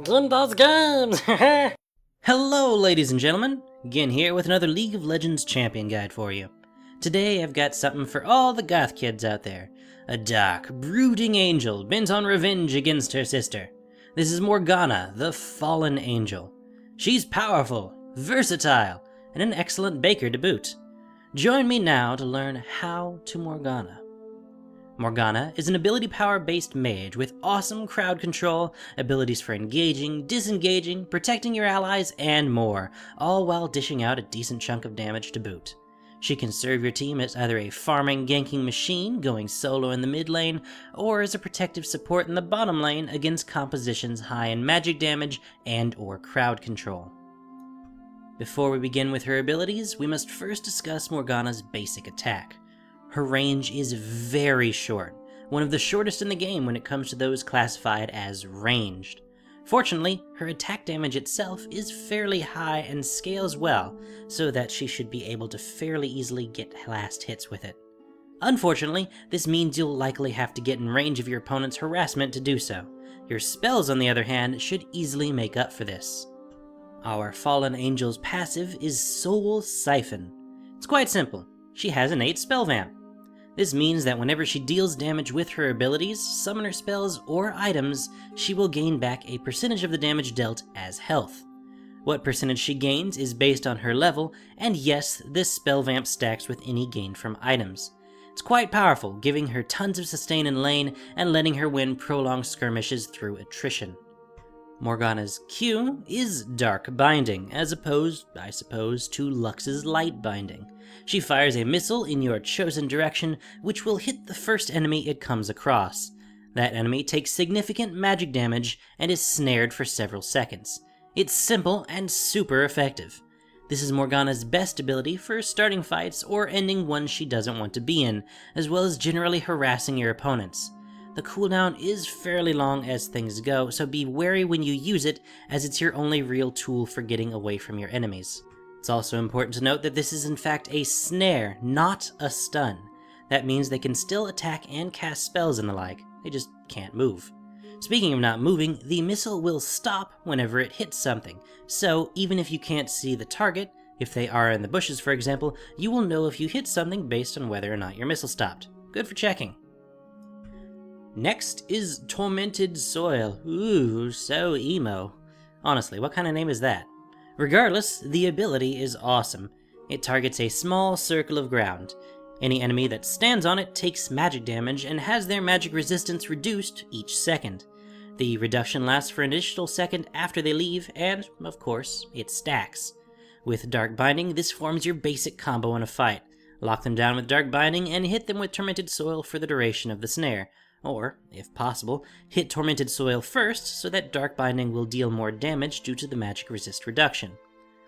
Gunda's Games! Hello, ladies and gentlemen. Gin here with another League of Legends champion guide for you. Today I've got something for all the goth kids out there. A dark, brooding angel bent on revenge against her sister. This is Morgana, the fallen angel. She's powerful, versatile, and an excellent baker to boot. Join me now to learn how to Morgana. Morgana is an ability power-based mage with awesome crowd control, abilities for engaging, disengaging, protecting your allies, and more, all while dishing out a decent chunk of damage to boot. She can serve your team as either a farming, ganking machine going solo in the mid lane, or as a protective support in the bottom lane against compositions high in magic damage and or crowd control. Before we begin with her abilities, we must first discuss Morgana's basic attack. Her range is very short, one of the shortest in the game when it comes to those classified as ranged. Fortunately, her attack damage itself is fairly high and scales well, so that she should be able to fairly easily get last hits with it. Unfortunately, this means you'll likely have to get in range of your opponent's harassment to do so. Your spells, on the other hand, should easily make up for this. Our fallen angel's passive is Soul Siphon. It's quite simple. She has innate spell vamp. This means that whenever she deals damage with her abilities, summoner spells, or items, she will gain back a percentage of the damage dealt as health. What percentage she gains is based on her level, and yes, this spell vamp stacks with any gained from items. It's quite powerful, giving her tons of sustain in lane and letting her win prolonged skirmishes through attrition. Morgana's Q is Dark Binding, as opposed, I suppose, to Lux's Light Binding. She fires a missile in your chosen direction, which will hit the first enemy it comes across. That enemy takes significant magic damage and is snared for several seconds. It's simple and super effective. This is Morgana's best ability for starting fights or ending ones she doesn't want to be in, as well as generally harassing your opponents. The cooldown is fairly long as things go, so be wary when you use it, as it's your only real tool for getting away from your enemies. It's also important to note that this is in fact a snare, not a stun. That means they can still attack and cast spells and the like, they just can't move. Speaking of not moving, the missile will stop whenever it hits something, so even if you can't see the target, if they are in the bushes for example, you will know if you hit something based on whether or not your missile stopped. Good for checking. Next is Tormented Soil. Ooh, so emo. Honestly, what kind of name is that? Regardless, the ability is awesome. It targets a small circle of ground. Any enemy that stands on it takes magic damage and has their magic resistance reduced each second. The reduction lasts for an additional second after they leave, and, of course, it stacks. With Dark Binding, this forms your basic combo in a fight. Lock them down with Dark Binding and hit them with Tormented Soil for the duration of the snare. Or, if possible, hit Tormented Soil first so that Dark Binding will deal more damage due to the magic resist reduction.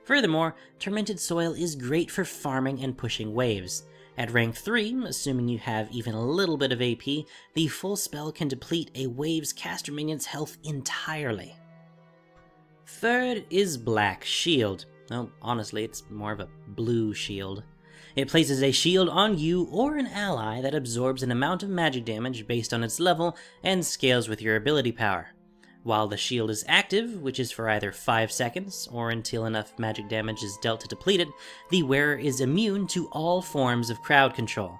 Furthermore, Tormented Soil is great for farming and pushing waves. At rank 3, assuming you have even a little bit of AP, the full spell can deplete a wave's caster minion's health entirely. Third is Black Shield. Oh, honestly, it's more of a blue shield. It places a shield on you or an ally that absorbs an amount of magic damage based on its level and scales with your ability power. While the shield is active, which is for either 5 seconds or until enough magic damage is dealt to deplete it, the wearer is immune to all forms of crowd control.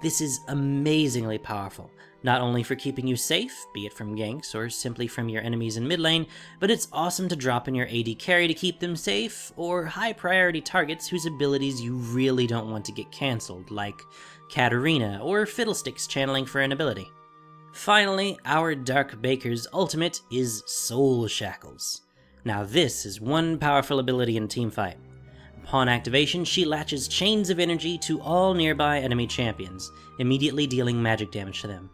This is amazingly powerful, not only for keeping you safe, be it from ganks or simply from your enemies in mid lane, but it's awesome to drop in your AD carry to keep them safe, or high priority targets whose abilities you really don't want to get cancelled, like Katarina or Fiddlesticks channeling for an ability. Finally, our Dark Baker's ultimate is Soul Shackles. Now this is one powerful ability in Teamfight. Upon activation, she latches chains of energy to all nearby enemy champions, immediately dealing magic damage to them.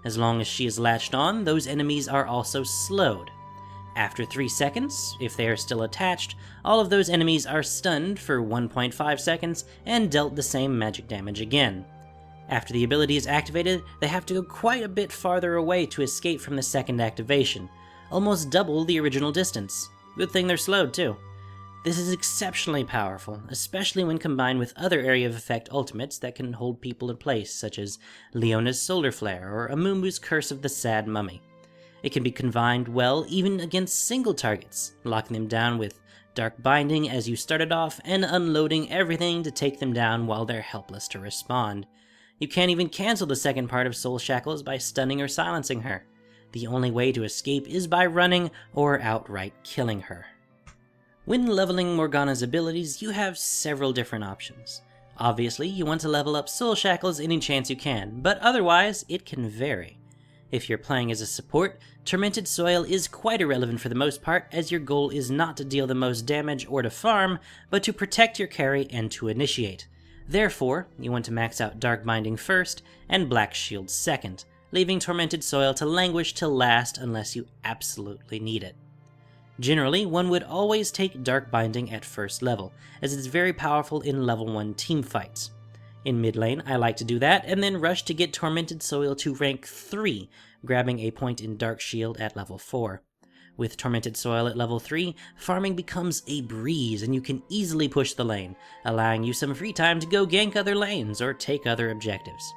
As long as she is latched on, those enemies are also slowed. After 3 seconds, if they are still attached, all of those enemies are stunned for 1.5 seconds and dealt the same magic damage again. After the ability is activated, they have to go quite a bit farther away to escape from the second activation, almost double the original distance. Good thing they're slowed too. This is exceptionally powerful, especially when combined with other area of effect ultimates that can hold people in place, such as Leona's Solar Flare or Amumu's Curse of the Sad Mummy. It can be combined well even against single targets, locking them down with Dark Binding as you started off and unloading everything to take them down while they're helpless to respond. You can't even cancel the second part of Soul Shackles by stunning or silencing her. The only way to escape is by running or outright killing her. When leveling Morgana's abilities, you have several different options. Obviously, you want to level up Soul Shackles any chance you can, but otherwise, it can vary. If you're playing as a support, Tormented Soil is quite irrelevant for the most part, as your goal is not to deal the most damage or to farm, but to protect your carry and to initiate. Therefore, you want to max out Dark Binding first and Black Shield second, leaving Tormented Soil to languish till last unless you absolutely need it. Generally, one would always take Dark Binding at first level, as it's very powerful in level 1 teamfights. In mid lane, I like to do that, and then rush to get Tormented Soil to rank 3, grabbing a point in Dark Shield at level 4. With Tormented Soil at level 3, farming becomes a breeze and you can easily push the lane, allowing you some free time to go gank other lanes or take other objectives.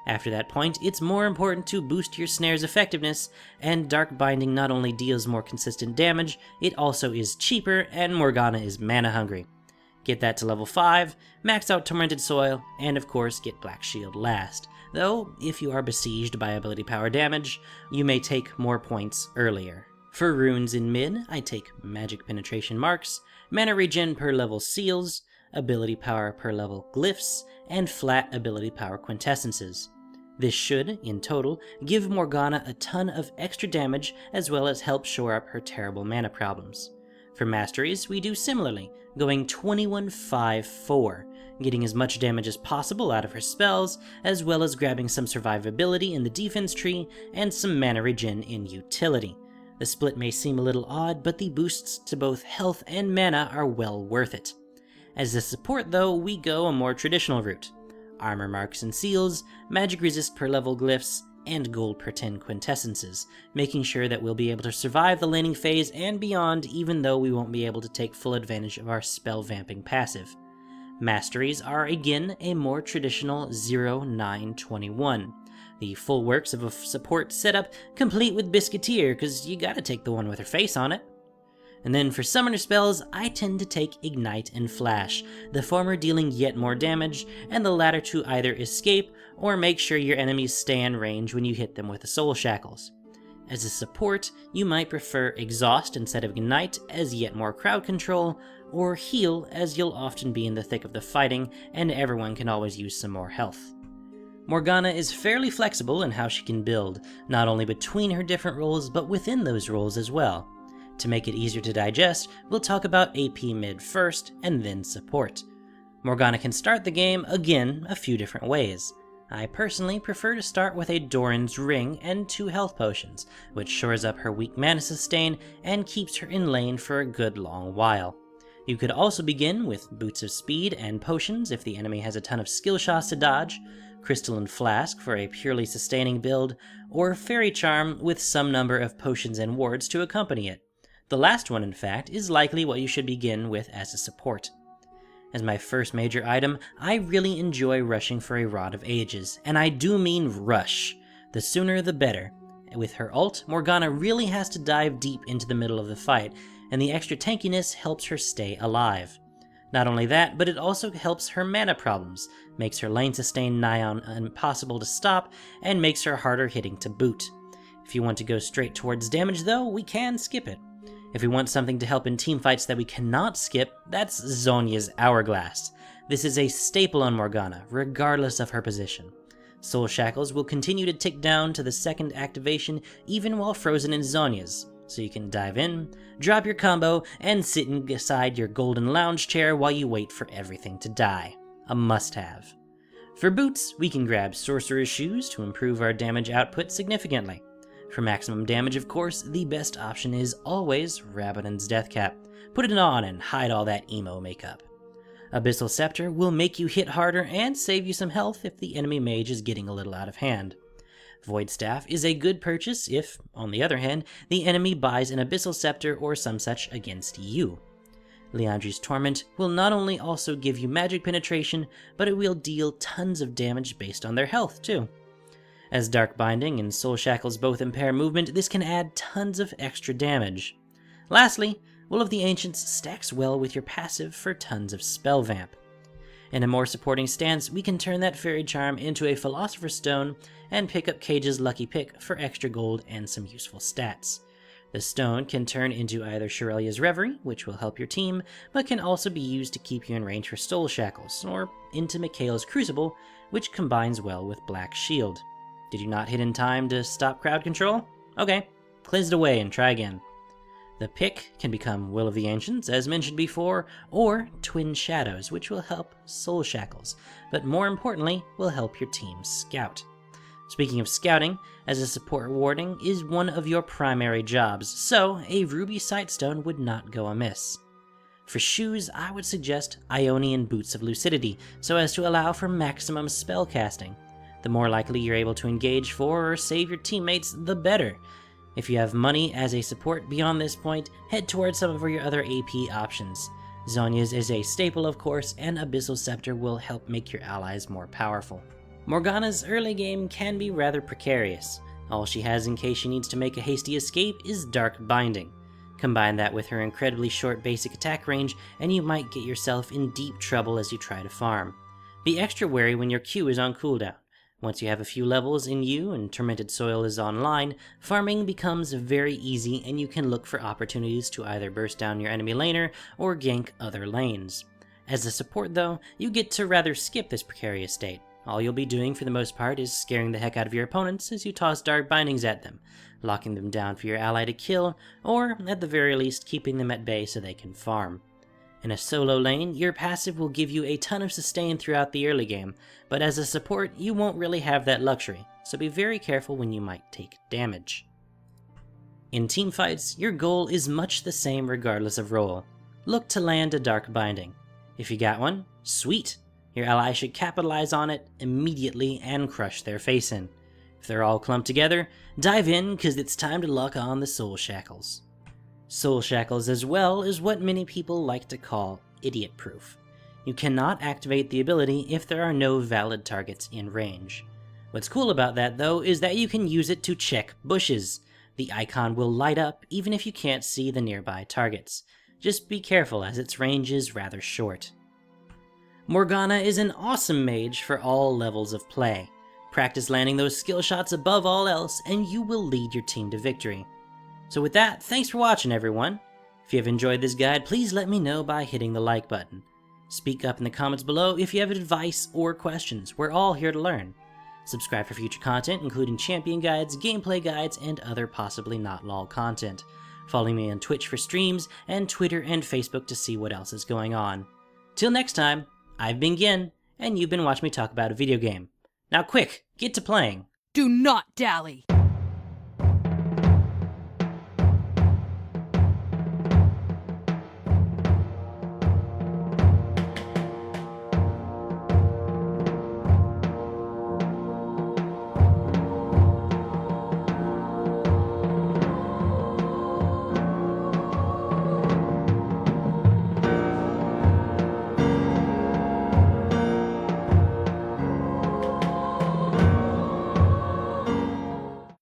After that point, it's more important to boost your snare's effectiveness, and Dark Binding not only deals more consistent damage, it also is cheaper, and Morgana is mana hungry. Get that to level 5, max out Tormented Soil, and of course get Black Shield last, though if you are besieged by ability power damage, you may take more points earlier. For runes in mid, I take Magic Penetration Marks, mana regen per level Seals, ability power per level Glyphs, and flat ability power Quintessences. This should, in total, give Morgana a ton of extra damage as well as help shore up her terrible mana problems. For Masteries, we do similarly, going 21-5-4, getting as much damage as possible out of her spells, as well as grabbing some survivability in the defense tree and some mana regen in utility. The split may seem a little odd, but the boosts to both health and mana are well worth it. As a support though, we go a more traditional route. Armor marks and seals, magic resist per level glyphs, and gold per 10 quintessences, making sure that we'll be able to survive the laning phase and beyond even though we won't be able to take full advantage of our spell vamping passive. Masteries are again a more traditional 0-9-21. The full works of a support setup, complete with Biscuiteer, cause you gotta take the one with her face on it. And then for summoner spells, I tend to take Ignite and Flash, the former dealing yet more damage, and the latter to either escape or make sure your enemies stay in range when you hit them with the Soul Shackles. As a support, you might prefer Exhaust instead of Ignite as yet more crowd control, or Heal as you'll often be in the thick of the fighting and everyone can always use some more health. Morgana is fairly flexible in how she can build, not only between her different roles but within those roles as well. To make it easier to digest, we'll talk about AP mid first, and then support. Morgana can start the game, again, a few different ways. I personally prefer to start with a Doran's Ring and 2 health potions, which shores up her weak mana sustain and keeps her in lane for a good long while. You could also begin with Boots of Speed and potions if the enemy has a ton of skill shots to dodge, Crystalline Flask for a purely sustaining build, or Fairy Charm with some number of potions and wards to accompany it. The last one, in fact, is likely what you should begin with as a support. As my first major item, I really enjoy rushing for a Rod of Ages, and I do mean rush. The sooner the better. With her ult, Morgana really has to dive deep into the middle of the fight, and the extra tankiness helps her stay alive. Not only that, but it also helps her mana problems, makes her lane sustain nigh on impossible to stop, and makes her harder hitting to boot. If you want to go straight towards damage though, we can skip it. If we want something to help in teamfights that we cannot skip, that's Zhonya's Hourglass. This is a staple on Morgana, regardless of her position. Soul Shackles will continue to tick down to the second activation even while frozen in Zhonya's, so you can dive in, drop your combo, and sit inside your golden lounge chair while you wait for everything to die. A must-have. For boots, we can grab Sorcerer's Shoes to improve our damage output significantly. For maximum damage, of course, the best option is always Rabadon's Deathcap. Put it on and hide all that emo makeup. Abyssal Scepter will make you hit harder and save you some health if the enemy mage is getting a little out of hand. Void Staff is a good purchase if, on the other hand, the enemy buys an Abyssal Scepter or some such against you. Liandry's Torment will not only also give you magic penetration, but it will deal tons of damage based on their health too. As Dark Binding and Soul Shackles both impair movement, this can add tons of extra damage. Lastly, Will of the Ancients stacks well with your passive for tons of spell vamp. In a more supporting stance, we can turn that Fairy Charm into a Philosopher's Stone and pick up Cage's Lucky Pick for extra gold and some useful stats. The stone can turn into either Shirelia's Reverie, which will help your team, but can also be used to keep you in range for Soul Shackles, or into Mikhail's Crucible, which combines well with Black Shield. Did you not hit in time to stop crowd control? Okay, cleanse it away and try again. The pick can become Will of the Ancients, as mentioned before, or Twin Shadows, which will help Soul Shackles, but more importantly, will help your team scout. Speaking of scouting, as a support warding is one of your primary jobs, so a Ruby Sightstone would not go amiss. For shoes, I would suggest Ionian Boots of Lucidity, so as to allow for maximum spell casting. The more likely you're able to engage for or save your teammates, the better. If you have money as a support beyond this point, head towards some of your other AP options. Zhonya's is a staple, of course, and Abyssal Scepter will help make your allies more powerful. Morgana's early game can be rather precarious. All she has in case she needs to make a hasty escape is Dark Binding. Combine that with her incredibly short basic attack range, and you might get yourself in deep trouble as you try to farm. Be extra wary when your Q is on cooldown. Once you have a few levels in you and Tormented Soil is online, farming becomes very easy and you can look for opportunities to either burst down your enemy laner or gank other lanes. As a support though, you get to rather skip this precarious state. All you'll be doing for the most part is scaring the heck out of your opponents as you toss Dark Bindings at them, locking them down for your ally to kill, or at the very least keeping them at bay so they can farm. In a solo lane, your passive will give you a ton of sustain throughout the early game, but as a support, you won't really have that luxury, so be very careful when you might take damage. In teamfights, your goal is much the same regardless of role. Look to land a Dark Binding. If you got one, sweet! Your ally should capitalize on it immediately and crush their face in. If they're all clumped together, dive in, cause it's time to lock on the Soul Shackles. Soul Shackles as well is what many people like to call idiot-proof. You cannot activate the ability if there are no valid targets in range. What's cool about that though is that you can use it to check bushes. The icon will light up even if you can't see the nearby targets. Just be careful as its range is rather short. Morgana is an awesome mage for all levels of play. Practice landing those skill shots above all else and you will lead your team to victory. So with that, thanks for watching everyone. If you have enjoyed this guide, please let me know by hitting the like button. Speak up in the comments below if you have advice or questions. We're all here to learn. Subscribe for future content, including champion guides, gameplay guides, and other possibly not lol content. Follow me on Twitch for streams, and Twitter and Facebook to see what else is going on. Till next time, I've been Gin, and you've been watching me talk about a video game. Now quick, get to playing! Do not dally!